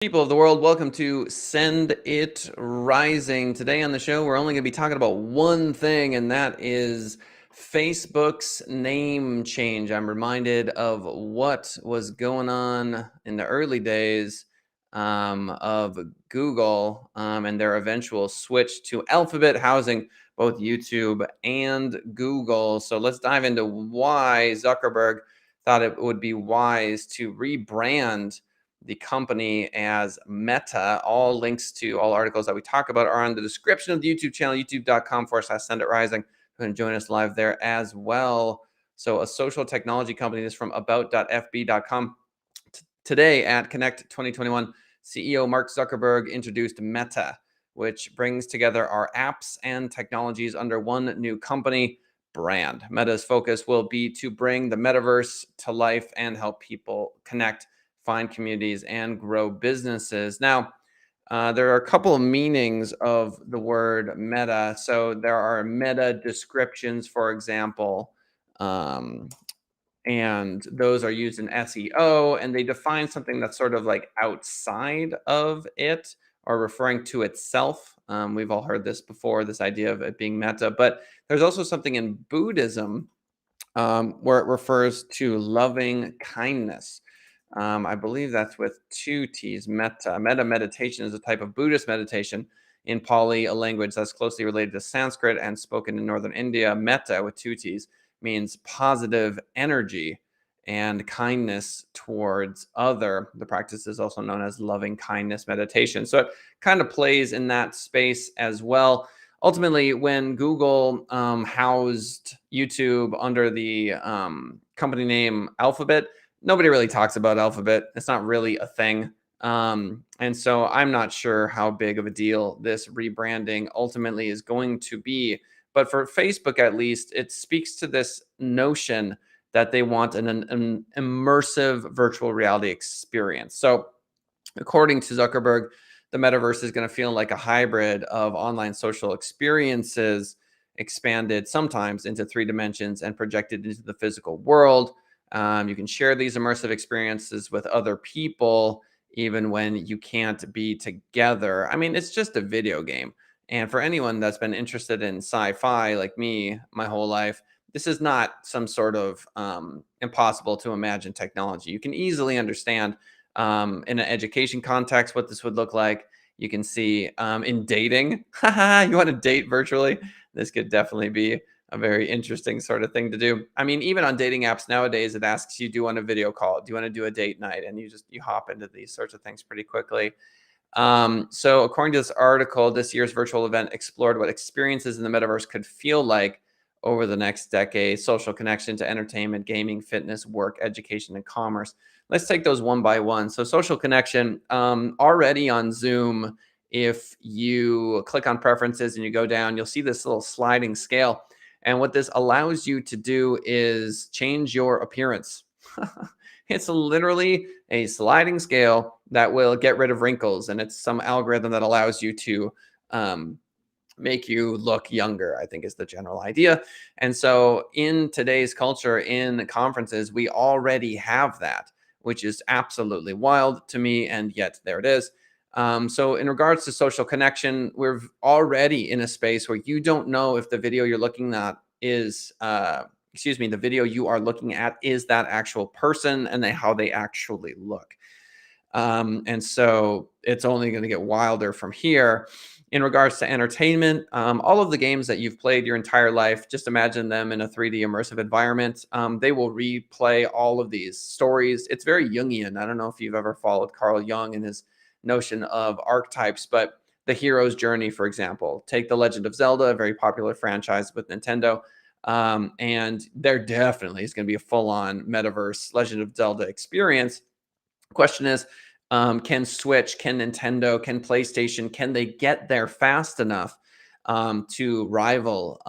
People of the world, welcome to Send It Rising. Today on the show, we're only going to be talking about one thing, and that is Facebook's name change. I'm reminded of what was going on in the early days of Google and their eventual switch to Alphabet, housing both YouTube and Google. So let's dive into why Zuckerberg thought it would be wise to rebrand the company as Meta. All links to all articles that we talk about are on the description of the YouTube channel, youtube.com/Send It Rising. Go ahead and join us live there as well. So a social technology company, this is from about.fb.com. Today at Connect 2021, CEO Mark Zuckerberg introduced Meta, which brings together our apps and technologies under one new company brand. Meta's focus will be to bring the metaverse to life and help people connect, find communities, and grow businesses. Now, there are a couple of meanings of the word meta. So there are meta descriptions, for example, and those are used in SEO, and they define something that's sort of like outside of it or referring to itself. We've all heard this before, this idea of it being meta, but there's also something in Buddhism where it refers to loving kindness. I believe that's with two T's. Meta meditation is a type of Buddhist meditation in Pali, a language that's closely related to Sanskrit and spoken in northern India. Metta with two T's means positive energy and kindness towards other. The practice is also known as loving kindness meditation. So it kind of plays in that space as well. Ultimately, when Google housed YouTube under the company name Alphabet, nobody really talks about Alphabet. It's not really a thing. And so I'm not sure how big of a deal this rebranding ultimately is going to be. But for Facebook, at least, it speaks to this notion that they want an immersive virtual reality experience. So, according to Zuckerberg, the metaverse is going to feel like a hybrid of online social experiences expanded sometimes into three dimensions and projected into the physical world. You can share these immersive experiences with other people, even when you can't be together. I mean, it's just a video game. And for anyone that's been interested in sci-fi like me my whole life, this is not some sort of impossible to imagine technology. You can easily understand in an education context what this would look like. You can see in dating. You want to date virtually? This could definitely be a very interesting sort of thing to do. I mean, even on dating apps nowadays, it asks you, do you want a video call? Do you want to do a date night? And you hop into these sorts of things pretty quickly. So according to this article, this year's virtual event explored what experiences in the metaverse could feel like over the next decade: social connection to entertainment, gaming, fitness, work, education, and commerce. Let's take those one by one. So social connection, already on Zoom, if you click on preferences and you go down, you'll see this little sliding scale. And what this allows you to do is change your appearance. It's literally a sliding scale that will get rid of wrinkles. And it's some algorithm that allows you to make you look younger, I think is the general idea. And so in today's culture, in conferences, we already have that, which is absolutely wild to me. And yet there it is. So in regards to social connection, we're already in a space where you don't know if the video you're looking at is, the video you are looking at is that actual person and how they actually look. And so it's only going to get wilder from here. In regards to entertainment, all of the games that you've played your entire life, just imagine them in a 3D immersive environment. They will replay all of these stories. It's very Jungian. I don't know if you've ever followed Carl Jung and his notion of archetypes, but the hero's journey, for example, take The Legend of Zelda, a very popular franchise with Nintendo. And there definitely is going to be a full-on metaverse Legend of Zelda experience. Question is, can Switch, can Nintendo, can PlayStation, can they get there fast enough to rival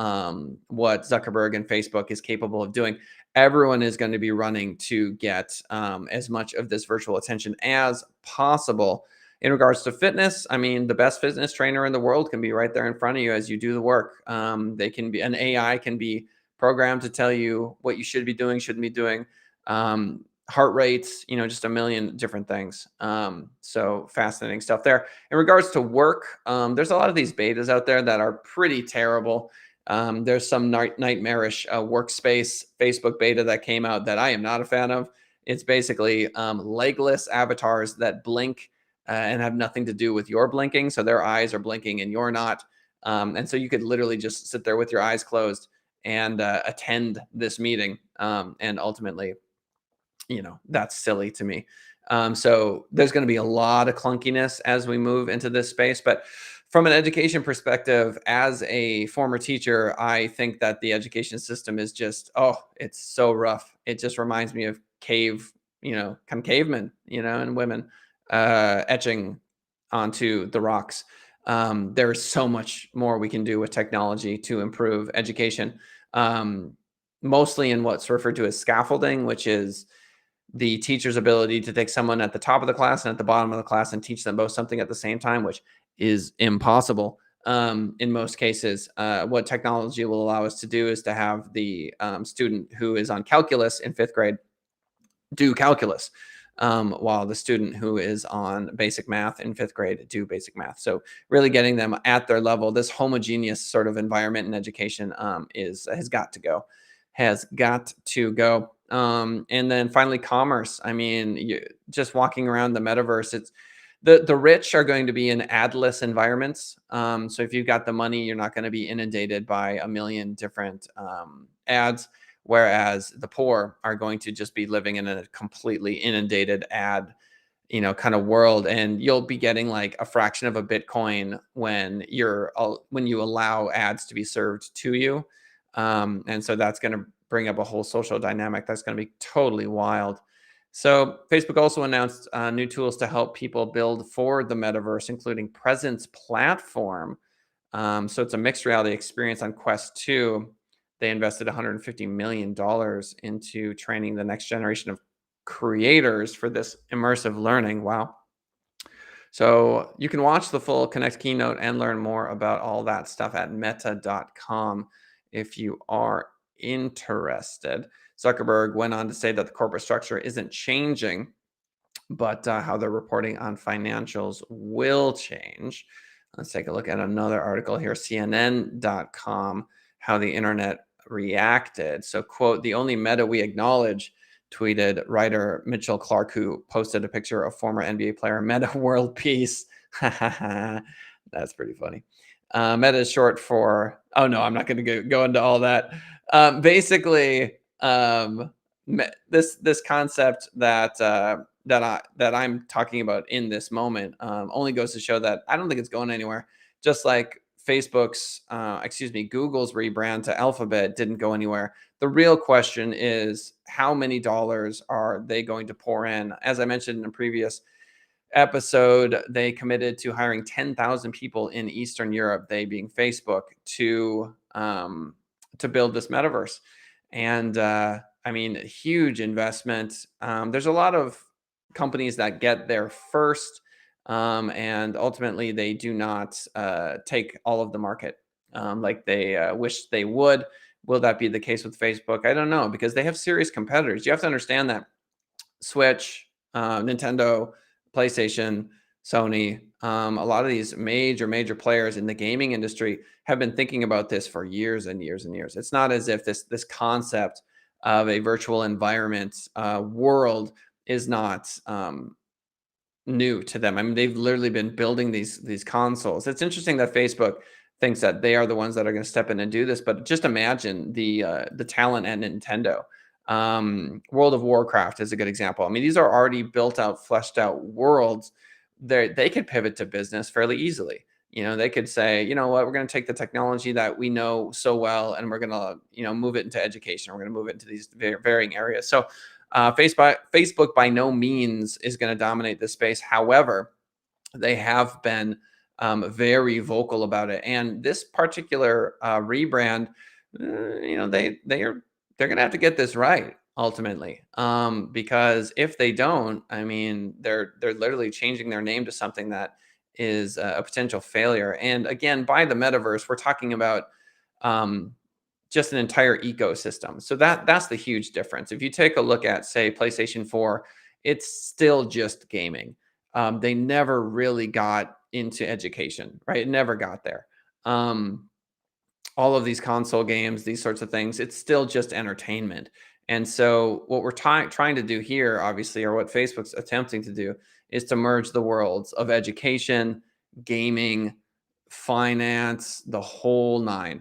what Zuckerberg and Facebook is capable of doing? Everyone is going to be running to get as much of this virtual attention as possible. In regards to fitness, I mean, the best fitness trainer in the world can be right there in front of you as you do the work. They can be, an AI can be programmed to tell you what you should be doing, shouldn't be doing. heart rates, just a million different things. So fascinating stuff there. In regards to work, there's a lot of these betas out there that are pretty terrible. There's some nightmarish workspace Facebook beta that came out that I am not a fan of. It's basically legless avatars that blink and have nothing to do with your blinking. So their eyes are blinking and you're not. And so you could literally just sit there with your eyes closed and attend this meeting. And ultimately, that's silly to me. So there's going to be a lot of clunkiness as we move into this space. But from an education perspective, as a former teacher, I think that the education system is just, oh, it's so rough. It just reminds me of kind of cavemen, and women etching onto the rocks. There's so much more we can do with technology to improve education, um, mostly in what's referred to as scaffolding, which is the teacher's ability to take someone at the top of the class and at the bottom of the class and teach them both something at the same time, which is impossible in most cases. What technology will allow us to do is to have the student who is on calculus in fifth grade do calculus, while the student who is on basic math in fifth grade do basic math. So really getting them at their level. This homogeneous sort of environment in education has got to go. And then finally, commerce. I mean, just walking around the metaverse, it's the rich are going to be in adless environments. So if you've got the money, you're not going to be inundated by a million different ads, whereas the poor are going to just be living in a completely inundated ad kind of world, and you'll be getting like a fraction of a bitcoin when you allow ads to be served to you. And so that's going to bring up a whole social dynamic that's going to be totally wild. So Facebook also announced new tools to help people build for the metaverse, including Presence Platform. So it's a mixed reality experience on Quest 2. They invested $150 million into training the next generation of creators for this immersive learning. Wow. So you can watch the full Connect keynote and learn more about all that stuff at meta.com if you are interested. Zuckerberg went on to say that the corporate structure isn't changing, but how they're reporting on financials will change. Let's take a look at another article here, CNN.com, how the internet reacted. So, quote, the only meta we acknowledge, tweeted writer Mitchell Clark, who posted a picture of former NBA player Meta World Peace. That's pretty funny. Meta is short for, oh no, I'm not going to go into all that. Basically, this concept that I'm talking about in this moment only goes to show that I don't think it's going anywhere. Just like Google's rebrand to Alphabet didn't go anywhere. The real question is how many dollars are they going to pour in? As I mentioned in a previous episode, they committed to hiring 10,000 people in Eastern Europe, they being Facebook, to build this metaverse. And I mean, a huge investment. There's a lot of companies that get there first, and ultimately they do not take all of the market like they wish they would. Will that be the case with Facebook? I don't know, because they have serious competitors. You have to understand that Switch, Nintendo, PlayStation, Sony, a lot of these major players in the gaming industry have been thinking about this for years and years and years. It's not as if this concept of a virtual environment world is not new to them. I mean, they've literally been building these consoles. It's interesting that Facebook thinks that they are the ones that are going to step in and do this, but just imagine the talent at Nintendo. World of Warcraft is a good example. I mean, these are already built out, fleshed out worlds. They could pivot to business fairly easily. They could say, you know what, we're going to take the technology that we know so well, and we're going to, move it into education. We're going to move it into these varying areas. So, Facebook by no means is going to dominate this space. However, they have been very vocal about it, and this particular rebrand, they're going to have to get this right ultimately, because if they don't, I mean, they're literally changing their name to something that is a potential failure. And again, by the metaverse, we're talking about just an entire ecosystem. So that's the huge difference. If you take a look at, say, PlayStation 4, it's still just gaming. They never really got into education, right? It never got there. Um, all of these console games, these sorts of things, it's still just entertainment. And so, what we're trying to do here, obviously, or what Facebook's attempting to do, is to merge the worlds of education, gaming, finance, the whole nine,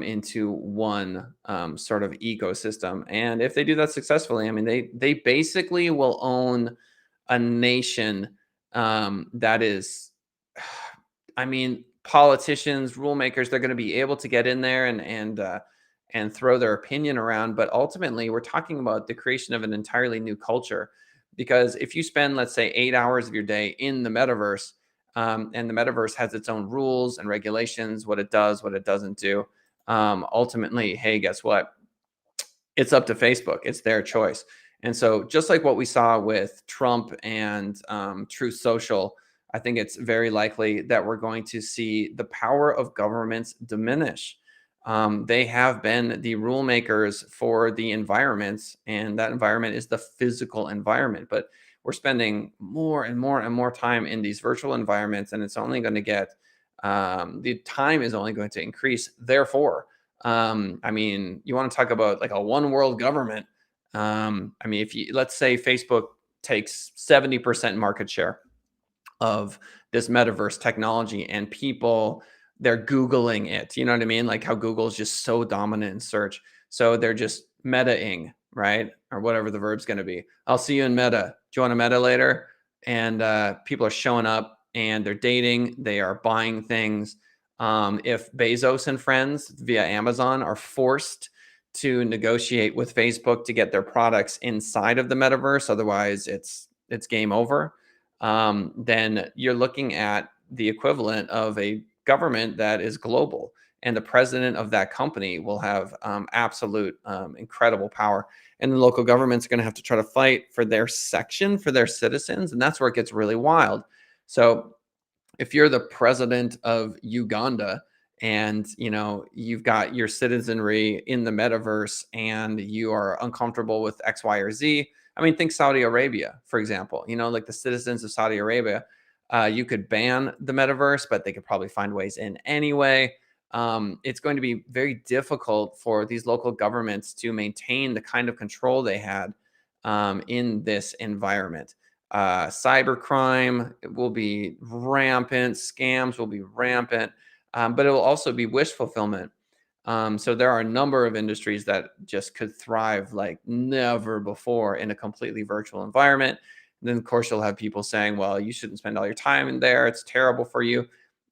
into one sort of ecosystem. And if they do that successfully, I mean, they basically will own a nation that is, I mean, politicians, rule makers, they're going to be able to get in there and throw their opinion around. But ultimately, we're talking about the creation of an entirely new culture. Because if you spend, let's say, 8 hours of your day in the metaverse, and the metaverse has its own rules and regulations, what it does, what it doesn't do. Ultimately, hey, guess what? It's up to Facebook. It's their choice. And so, just like what we saw with Trump and Truth Social, I think it's very likely that we're going to see the power of governments diminish. They have been the rule makers for the environments, and that environment is the physical environment. But we're spending more and more and more time in these virtual environments, and it's only going to get the time is only going to increase. Therefore, I mean, you want to talk about like a one world government. I mean, if you, let's say Facebook takes 70% market share of this metaverse technology, and people, they're googling it, you know what I mean, like how Google is just so dominant in search, so they're just metaing, right, or whatever the verb's going to be. I'll see you in meta. Do you want to meta later? And people are showing up and they're dating, they are buying things. If Bezos and friends via Amazon are forced to negotiate with Facebook to get their products inside of the metaverse, otherwise it's game over, then you're looking at the equivalent of a government that is global. And the president of that company will have absolute incredible power. And the local governments are going to have to try to fight for their section, for their citizens. And that's where it gets really wild. So if you're the president of Uganda and you've got your citizenry in the metaverse and you are uncomfortable with X, Y, or Z, I mean, think Saudi Arabia, for example. Like the citizens of Saudi Arabia, you could ban the metaverse, but they could probably find ways in anyway. It's going to be very difficult for these local governments to maintain the kind of control they had in this environment. Cybercrime will be rampant, scams will be rampant, but it will also be wish fulfillment. So there are a number of industries that just could thrive like never before in a completely virtual environment. And then, of course, you'll have people saying, well, you shouldn't spend all your time in there. It's terrible for you.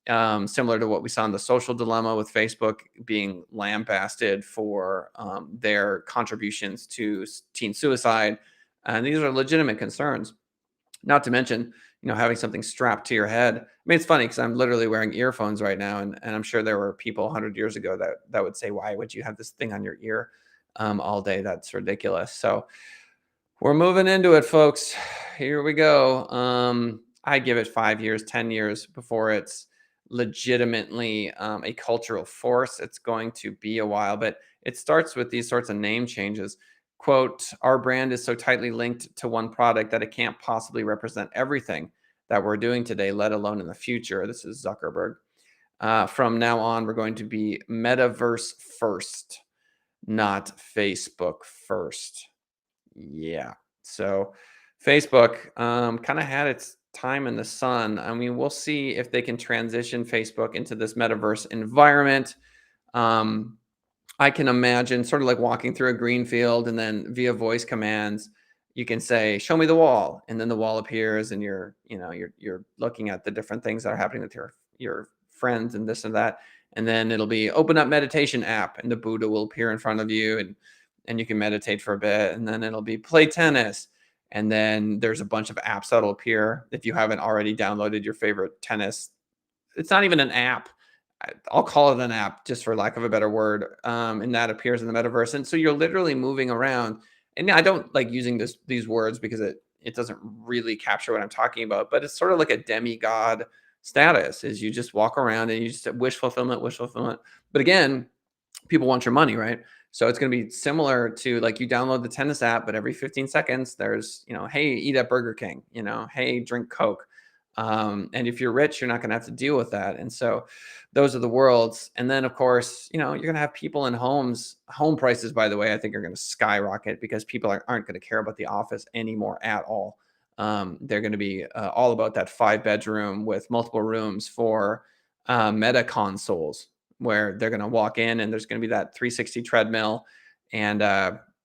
Similar to what we saw in the social dilemma with Facebook being lambasted for their contributions to teen suicide. And these are legitimate concerns. Not to mention, having something strapped to your head. I mean, it's funny because I'm literally wearing earphones right now, and I'm sure there were people 100 years ago that would say, "Why would you have this thing on your ear all day? That's ridiculous." So we're moving into it, folks. Here we go. I give it 5 years, 10 years before it's legitimately a cultural force. It's going to be a while, but it starts with these sorts of name changes. Quote, our brand is so tightly linked to one product that it can't possibly represent everything that we're doing today, let alone in the future. This is Zuckerberg. From now on, we're going to be metaverse first, not Facebook first. Yeah. So Facebook kind of had its time in the sun. I mean, we'll see if they can transition Facebook into this metaverse environment. Um, I can imagine sort of like walking through a green field and then via voice commands, you can say, "Show me the wall," and then the wall appears, and you're looking at the different things that are happening with your friends and this and that, and then it'll be open up meditation app, and the Buddha will appear in front of you, and you can meditate for a bit, and then it'll be play tennis, and then there's a bunch of apps that'll appear if you haven't already downloaded your favorite tennis. It's not even an app. I'll call it an app just for lack of a better word. And that appears in the metaverse. And so you're literally moving around. And I don't like using these words because it doesn't really capture what I'm talking about, but it's sort of like a demigod status is you just walk around and you just wish fulfillment, wish fulfillment. But again, people want your money, right? So it's going to be similar to like you download the tennis app, but every 15 seconds there's, hey, eat at Burger King, hey, drink Coke. And if you're rich, you're not going to have to deal with that. And so those are the worlds. And then of course, you're going to have people in homes. Home prices, by the way, I think are going to skyrocket because people aren't going to care about the office anymore at all. They're going to be all about that 5 bedroom with multiple rooms for meta consoles where they're going to walk in and there's going to be that 360 treadmill and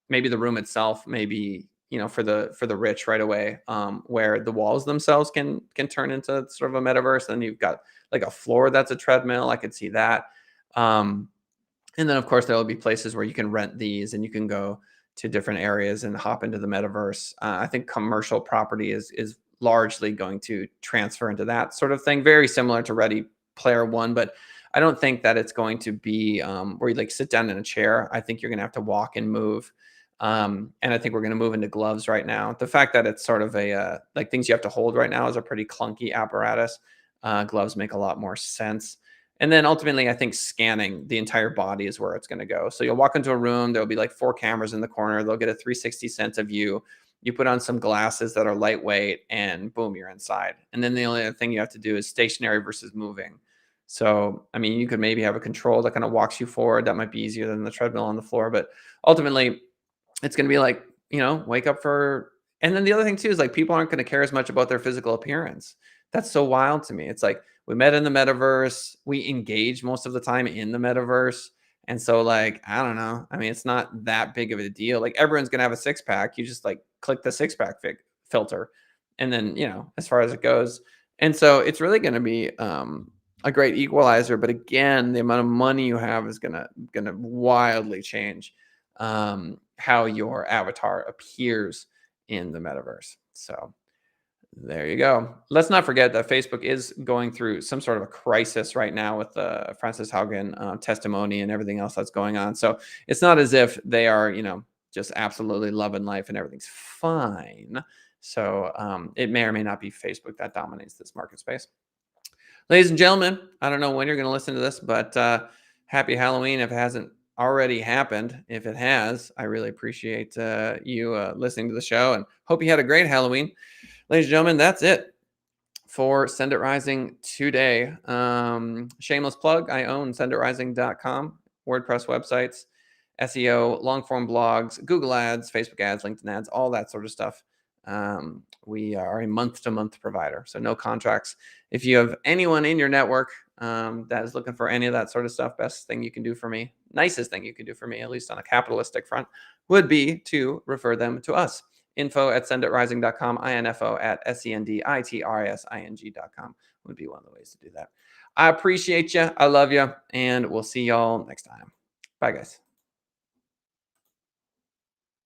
maybe the room itself maybe for the rich right away, where the walls themselves can turn into sort of a metaverse. And you've got like a floor that's a treadmill. I could see that. um, and then, of course, there will be places where you can rent these and you can go to different areas and hop into the metaverse. I think commercial property is largely going to transfer into that sort of thing, very similar to Ready Player One. But I don't think that it's going to be where you like sit down in a chair. I think you're going to have to walk and move. And I think we're going to move into gloves right now. The fact that it's sort of a like things you have to hold right now is a pretty clunky apparatus. Gloves make a lot more sense. And then ultimately, I think scanning the entire body is where it's going to go. So you'll walk into a room, there'll be like 4 cameras in the corner. They'll get a 360 sense of you. You put on some glasses that are lightweight, and boom, you're inside. And then the only other thing you have to do is stationary versus moving. So, I mean, you could maybe have a control that kind of walks you forward. That might be easier than the treadmill on the floor. But ultimately, it's going to be like, wake up for. And then the other thing too is like people aren't going to care as much about their physical appearance. That's so wild to me. It's like we met in the metaverse, we engage most of the time in the metaverse. And so, like, I don't know. I mean, it's not that big of a deal. Like, everyone's going to have a six pack. You just like click the six-pack filter. And then, as far as it goes. And so it's really going to be a great equalizer. But again, the amount of money you have is gonna wildly change how your avatar appears in the metaverse. So there you go. Let's not forget that Facebook is going through some sort of a crisis right now with the Frances Haugen testimony and everything else that's going on. So it's not as if they are, just absolutely loving life and everything's fine. So it may or may not be Facebook that dominates this market space. Ladies and gentlemen, I don't know when you're going to listen to this, but happy Halloween if it hasn't already happened. If it has, I really appreciate you listening to the show and hope you had a great Halloween. Ladies and gentlemen, that's it for Send It Rising today. Shameless plug, I own senditrising.com, WordPress websites, SEO, long form blogs, Google ads, Facebook ads, LinkedIn ads, all that sort of stuff. We are a month-to-month provider, so no contracts. If you have anyone in your network that is looking for any of that sort of stuff, best thing you can do for me, nicest thing you can do for me, at least on a capitalistic front, would be to refer them to us. info@senditrising.com, info@senditrising.com would be one of the ways to do that. I appreciate you. I love you. And we'll see y'all next time. Bye, guys.